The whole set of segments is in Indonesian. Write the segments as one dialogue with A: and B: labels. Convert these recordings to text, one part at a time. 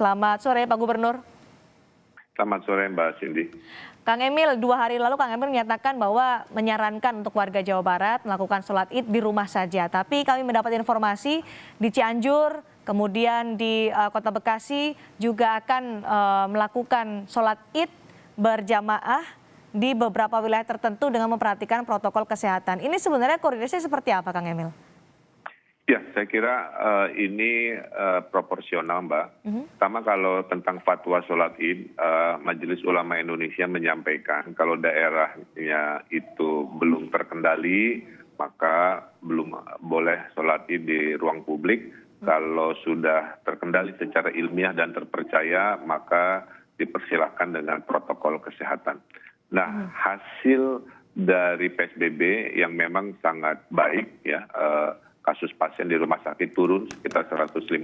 A: Selamat sore Pak Gubernur.
B: Selamat sore Mbak Cindy.
A: Kang Emil, 2 hari lalu Kang Emil menyatakan bahwa menyarankan untuk warga Jawa Barat melakukan sholat id di rumah saja. Tapi kami mendapat informasi di Cianjur, kemudian di Kota Bekasi juga akan melakukan sholat id berjamaah di beberapa wilayah tertentu dengan memperhatikan protokol kesehatan. Ini sebenarnya koordinasinya seperti apa Kang Emil?
B: Ya, saya kira ini proporsional Mbak. Pertama kalau tentang fatwa sholat id, Majelis Ulama Indonesia menyampaikan kalau daerahnya itu belum terkendali, maka belum boleh sholat id di ruang publik. Kalau sudah terkendali secara ilmiah dan terpercaya, maka dipersilahkan dengan protokol kesehatan. Nah, hasil dari PSBB yang memang sangat baik ya, kasus pasien di rumah sakit turun sekitar 150,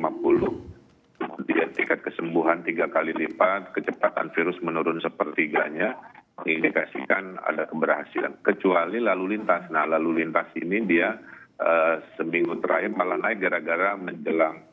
B: kemudian tingkat kesembuhan 3 kali lipat, kecepatan virus menurun sepertiganya, mengindikasikan ada keberhasilan. Kecuali lalu lintas. Nah, lalu lintas ini dia seminggu terakhir malah naik gara-gara menjelang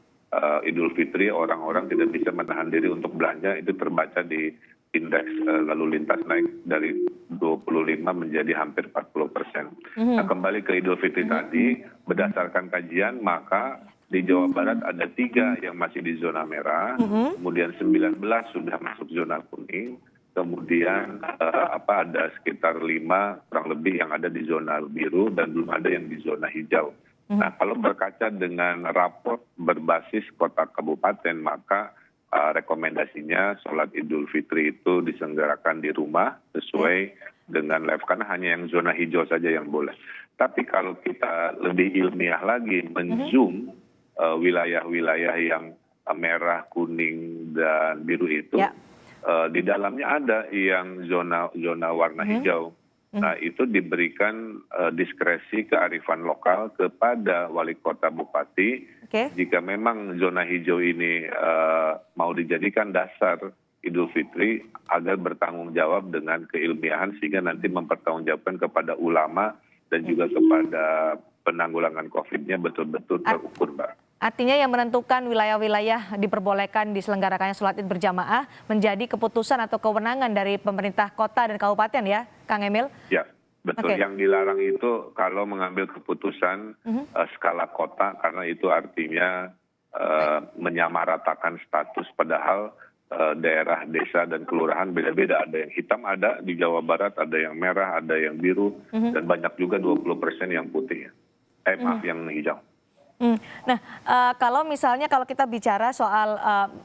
B: Idul Fitri, orang-orang tidak bisa menahan diri untuk belanja, itu terbaca di indeks lalu lintas naik dari 25 menjadi hampir 40%. Nah, kembali ke Idul Fitri tadi, berdasarkan kajian maka di Jawa Barat ada 3 yang masih di zona merah, kemudian 19 sudah masuk zona kuning, kemudian ada sekitar 5 kurang lebih yang ada di zona biru dan belum ada yang di zona hijau. Nah, kalau berkaca dengan raport berbasis kota kabupaten, maka rekomendasinya sholat Idul Fitri itu diselenggarakan di rumah sesuai dengan level, karena hanya yang zona hijau saja yang boleh. Tapi kalau kita lebih ilmiah lagi menzoom wilayah-wilayah yang merah, kuning, dan biru itu, di dalamnya ada yang zona warna hijau. Nah, itu diberikan diskresi kearifan lokal kepada wali kota bupati. Jika memang zona hijau ini mau dijadikan dasar Idul Fitri agar bertanggung jawab dengan keilmiahan sehingga nanti mempertanggungjawabkan kepada ulama dan juga kepada penanggulangan COVID-nya betul-betul terukur, Mbak.
A: Artinya yang menentukan wilayah-wilayah diperbolehkan diselenggarakannya sholat id berjamaah menjadi keputusan atau kewenangan dari pemerintah kota dan kabupaten ya, Kang Emil?
B: Ya, betul. Yang dilarang itu kalau mengambil keputusan skala kota, karena itu artinya menyamaratakan status, padahal daerah, desa, dan kelurahan beda-beda. Ada yang hitam ada di Jawa Barat, ada yang merah, ada yang biru, dan banyak juga 20% yang putih. Yang hijau.
A: Nah, kalau misalnya kalau kita bicara soal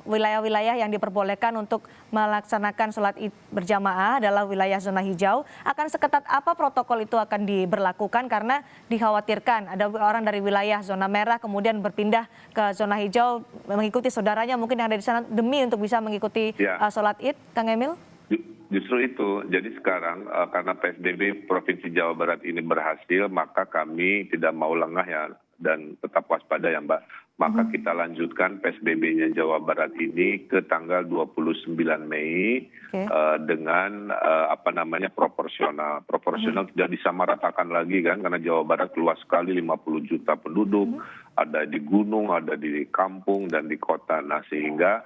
A: wilayah-wilayah yang diperbolehkan untuk melaksanakan sholat id berjamaah adalah wilayah zona hijau, akan seketat apa protokol itu akan diberlakukan karena dikhawatirkan ada orang dari wilayah zona merah kemudian berpindah ke zona hijau mengikuti saudaranya mungkin yang ada di sana demi untuk bisa mengikuti sholat id, Kang Emil?
B: Justru itu, jadi sekarang karena PSBB Provinsi Jawa Barat ini berhasil, maka kami tidak mau lengah ya dan tetap waspada ya Mbak. Maka kita lanjutkan PSBB-nya Jawa Barat ini ke tanggal 29 Mei dengan proporsional. Proporsional tidak disamaratakan lagi kan, karena Jawa Barat luas sekali 50 juta penduduk, ada di gunung, ada di kampung dan di kota. Nah, sehingga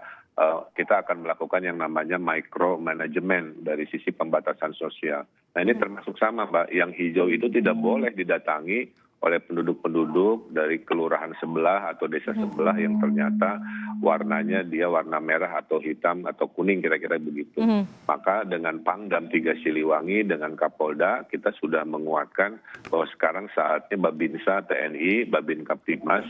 B: kita akan melakukan yang namanya micro management dari sisi pembatasan sosial. Nah, ini termasuk sama Mbak, yang hijau itu tidak boleh didatangi oleh penduduk-penduduk dari kelurahan sebelah atau desa sebelah yang ternyata warnanya dia warna merah atau hitam atau kuning kira-kira begitu. Maka dengan Pangdam 3 Siliwangi dengan Kapolda kita sudah menguatkan bahwa sekarang saatnya Babinsa TNI, Babin Kaptimas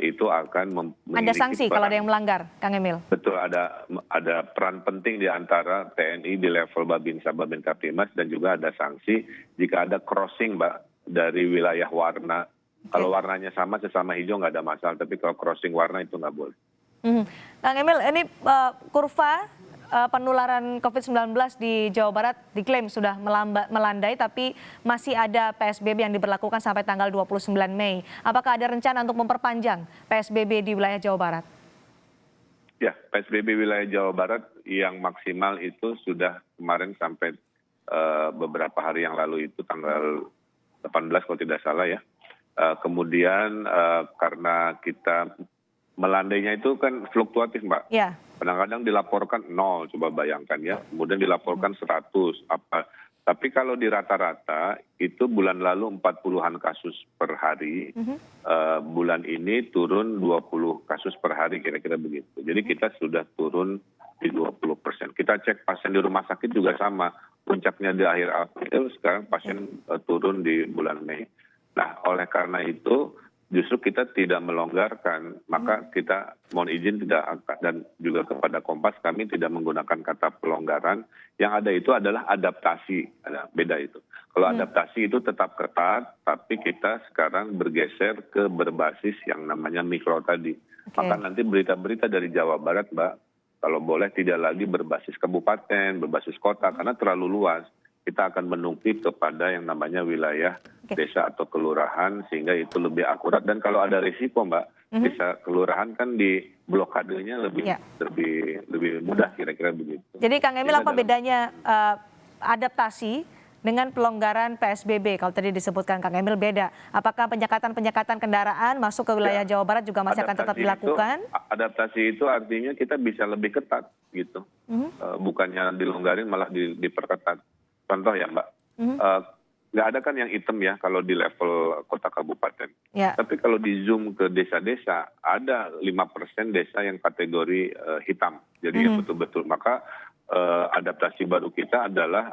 B: itu akan memiliki
A: ada sanksi kalau ada yang melanggar, Kang Emil.
B: Betul, ada peran penting di antara TNI di level Babinsa, Babin Kaptimas, dan juga ada sanksi jika ada crossing Mbak dari wilayah warna. Kalau warnanya sama sesama hijau nggak ada masalah, tapi kalau crossing warna itu nggak boleh.
A: Kang Emil, ini kurva penularan COVID-19 di Jawa Barat diklaim sudah melandai, tapi masih ada PSBB yang diberlakukan sampai tanggal 29 Mei. Apakah ada rencana untuk memperpanjang PSBB di wilayah Jawa Barat?
B: Ya, PSBB wilayah Jawa Barat yang maksimal itu sudah kemarin sampai beberapa hari yang lalu itu tanggal 18 kalau tidak salah ya. Kemudian karena kita melandainya itu kan fluktuatif Mbak. Kadang-kadang dilaporkan 0, coba bayangkan ya. Kemudian dilaporkan 100, apa. Tapi kalau di rata-rata itu bulan lalu 40-an kasus per hari, bulan ini turun 20 kasus per hari kira-kira begitu. Jadi kita sudah turun di 20%. Kita cek pasien di rumah sakit juga sama. Puncaknya di akhir April, sekarang pasien turun di bulan Mei. Nah, oleh karena itu justru kita tidak melonggarkan, maka kita mohon izin tidak, dan juga kepada Kompas kami tidak menggunakan kata pelonggaran. Yang ada itu adalah adaptasi, ada beda itu. Kalau adaptasi itu tetap ketat, tapi kita sekarang bergeser ke berbasis yang namanya mikro tadi. Maka nanti berita-berita dari Jawa Barat, Mbak, kalau boleh tidak lagi berbasis kabupaten, berbasis kota, karena terlalu luas. Kita akan menukik kepada yang namanya wilayah desa atau kelurahan, sehingga itu lebih akurat. Dan kalau ada risiko, Mbak, desa kelurahan kan di blokadenya lebih mudah, kira-kira begitu.
A: Jadi Kang Emil, apa bedanya adaptasi dengan pelonggaran PSBB? Kalau tadi disebutkan Kang Emil beda. Apakah penyekatan kendaraan masuk ke wilayah Jawa Barat juga masih akan tetap dilakukan?
B: Adaptasi itu artinya kita bisa lebih ketat gitu. Bukannya dilonggarin malah diperketat. Contoh ya Mbak, nggak ada kan yang hitam ya kalau di level kota kabupaten. Tapi kalau di zoom ke desa-desa, ada 5% desa yang kategori hitam. Jadi yang betul-betul, maka adaptasi baru kita adalah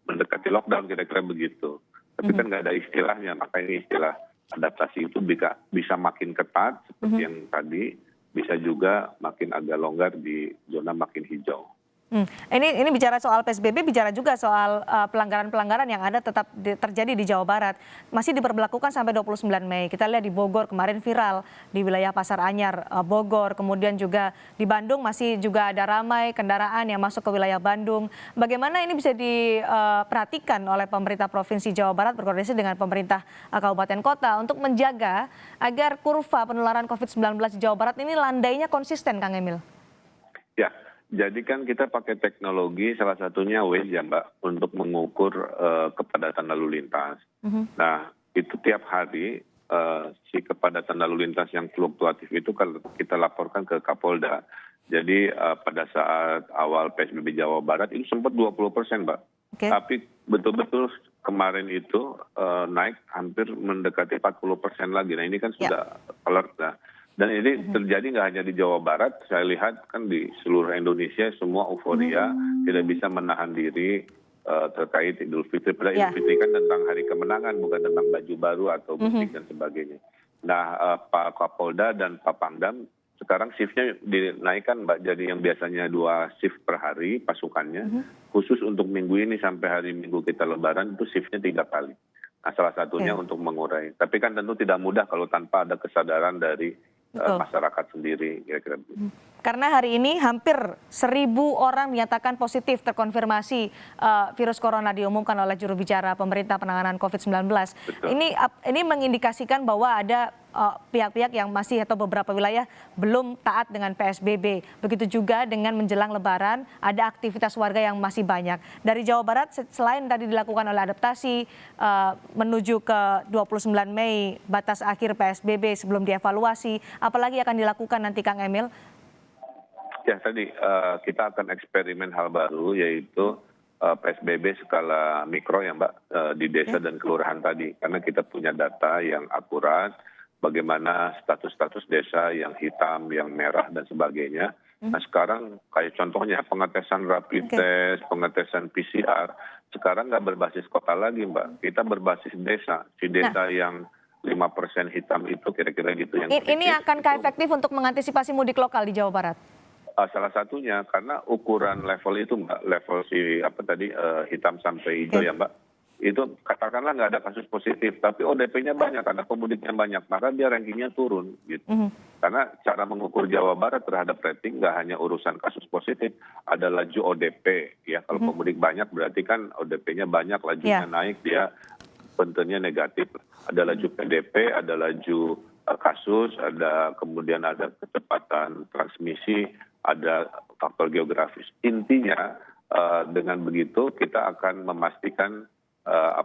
B: mendekati lockdown, kira-kira begitu. Tapi kan nggak ada istilahnya, maka ini istilah adaptasi itu bisa makin ketat seperti yang tadi, bisa juga makin agak longgar di zona makin hijau.
A: Ini bicara soal PSBB, bicara juga soal pelanggaran-pelanggaran yang ada tetap terjadi di Jawa Barat. Masih diberlakukan sampai 29 Mei. Kita lihat di Bogor kemarin viral di wilayah Pasar Anyar, Bogor. Kemudian juga di Bandung masih juga ada ramai kendaraan yang masuk ke wilayah Bandung. Bagaimana ini bisa diperhatikan oleh pemerintah Provinsi Jawa Barat berkoordinasi dengan pemerintah kabupaten kota untuk menjaga agar kurva penularan COVID-19 di Jawa Barat ini landainya konsisten, Kang Emil?
B: Ya. Jadi kan kita pakai teknologi, salah satunya Waze ya Mbak, untuk mengukur kepadatan lalu lintas. Nah, itu tiap hari si kepadatan lalu lintas yang fluktuatif itu kalau kita laporkan ke Kapolda. Jadi pada saat awal PSBB Jawa Barat itu sempat 20%, Mbak. Tapi betul-betul kemarin itu naik hampir mendekati 40% lagi. Nah, ini kan sudah alert. Nah, dan ini terjadi nggak hanya di Jawa Barat, saya lihat kan di seluruh Indonesia semua euforia, tidak bisa menahan diri terkait Idul Fitri. Padahal Idul Fitri kan tentang hari kemenangan, bukan tentang baju baru atau musik dan sebagainya. Nah, Pak Kapolda dan Pak Pangdam sekarang shiftnya dinaikkan, Mbak. Jadi yang biasanya 2 shift per hari pasukannya, khusus untuk minggu ini sampai hari Minggu kita Lebaran itu shiftnya 3 kali. Nah, salah satunya untuk mengurai. Tapi kan tentu tidak mudah kalau tanpa ada kesadaran dari masyarakat sendiri, kira-kira begitu.
A: Karena hari ini hampir 1.000 orang dinyatakan positif terkonfirmasi virus corona diumumkan oleh juru bicara pemerintah penanganan COVID-19. Ini mengindikasikan bahwa ada pihak-pihak yang masih atau beberapa wilayah belum taat dengan PSBB. Begitu juga dengan menjelang Lebaran ada aktivitas warga yang masih banyak. Dari Jawa Barat selain tadi dilakukan oleh adaptasi menuju ke 29 Mei batas akhir PSBB sebelum dievaluasi, apalagi akan dilakukan nanti Kang Emil?
B: Ya tadi kita akan eksperimen hal baru yaitu PSBB skala mikro ya Mbak di desa dan kelurahan tadi. Karena kita punya data yang akurat bagaimana status-status desa yang hitam, yang merah dan sebagainya. Nah sekarang kayak contohnya pengetesan rapid test, pengetesan PCR. Sekarang nggak berbasis kota lagi Mbak. Kita berbasis desa. Si desa yang 5% hitam itu kira-kira gitu.
A: Ini akankah efektif untuk mengantisipasi mudik lokal di Jawa Barat?
B: Salah satunya karena ukuran level itu Mbak, level hitam sampai hijau ya Mbak, itu katakanlah nggak ada kasus positif, tapi ODP-nya banyak, karena pemudiknya banyak, maka dia rankingnya turun gitu. Karena cara mengukur Jawa Barat terhadap rating nggak hanya urusan kasus positif, ada laju ODP ya, kalau pemudik banyak berarti kan ODP-nya banyak, lajunya naik, dia bentuknya negatif. Ada laju PDP, ada laju kasus, kemudian ada kecepatan transmisi, ada faktor geografis. Intinya dengan begitu kita akan memastikan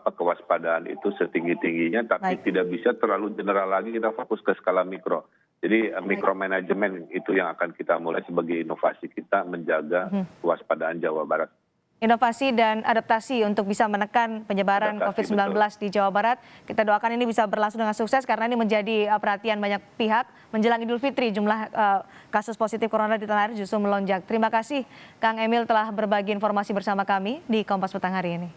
B: kewaspadaan itu setinggi-tingginya, tapi tidak bisa terlalu general lagi, kita fokus ke skala mikro. Jadi micromanagement itu yang akan kita mulai sebagai inovasi kita menjaga kewaspadaan Jawa Barat.
A: Inovasi dan adaptasi untuk bisa menekan penyebaran
B: Adaptasi,
A: COVID-19
B: betul.
A: di Jawa Barat. Kita doakan ini bisa berlangsung dengan sukses karena ini menjadi perhatian banyak pihak. Menjelang Idul Fitri jumlah kasus positif corona di tanah air justru melonjak. Terima kasih Kang Emil telah berbagi informasi bersama kami di Kompas Petang hari ini.